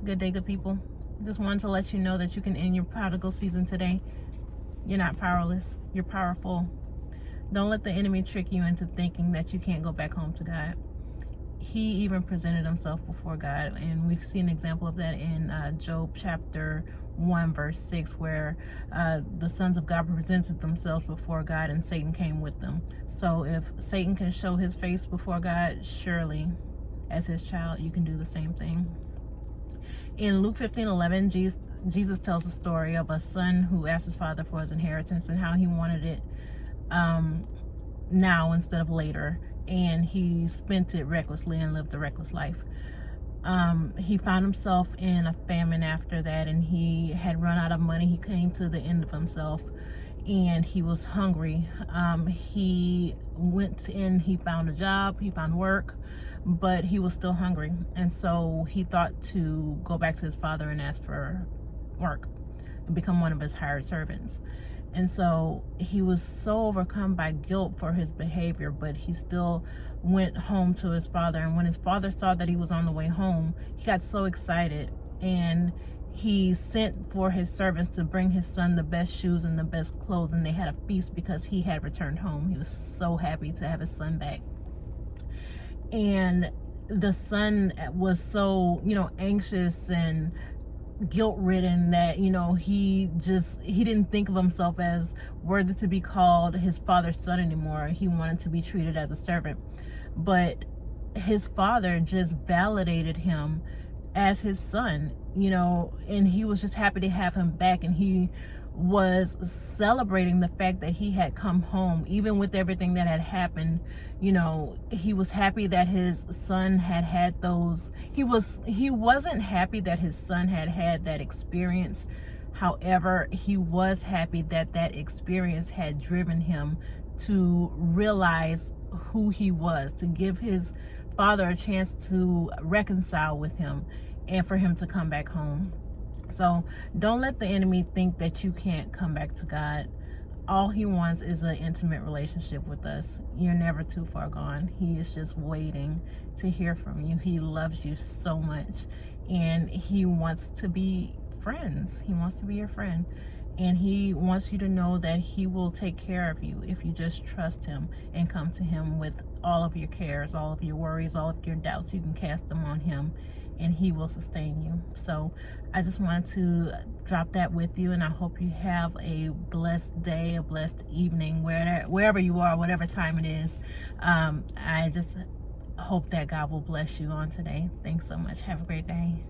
Good day, good people. Just wanted to let you know that you can end your prodigal season today. You're not powerless. You're powerful. Don't let the enemy trick you into thinking that you can't go back home to God. He even presented himself before God, and we've seen an example of that in Job chapter 1 verse 6, where the sons of God presented themselves before God and Satan came with them. So if Satan can show his face before God, surely as his child you can do the same thing. In Luke 15:11, Jesus tells the story of a son who asked his father for his inheritance and how he wanted it now instead of later, and he spent it recklessly and lived a reckless life. He found himself in a famine after that, and he had run out of money. He came to the end of himself, and he was hungry. He went in, he found a job, he found work, but he was still hungry. And so he thought to go back to his father and ask for work and become one of his hired servants. And so he was so overcome by guilt for his behavior, but he still went home to his father. And when his father saw that he was on the way home, he got so excited, and he sent for his servants to bring his son the best shoes and the best clothes, and they had a feast because he had returned home. He was so happy to have his son back. And the son was so, anxious and guilt-ridden that, he didn't think of himself as worthy to be called his father's son anymore. He wanted to be treated as a servant. But his father just validated him as his son, and he was just happy to have him back, and he was celebrating the fact that he had come home, even with everything that had happened. He was happy that his son had those. He wasn't happy that his son had that experience. However, he was happy that that experience had driven him to realize who he was, to give his father a chance to reconcile with him and for him to come back home. So don't let the enemy think that you can't come back to God. All he wants is an intimate relationship with us. You're never too far gone. He is just waiting to hear from you. He loves you so much, and he wants to be friends. He wants to be your friend, and he wants you to know that he will take care of you if you just trust him and come to him with all of your cares, all of your worries, all of your doubts. You can cast them on him, and he will sustain you. So I just wanted to drop that with you, and I hope you have a blessed day, a blessed evening, wherever you are, whatever time it is. I just hope that God will bless you on today. Thanks so much. Have a great day.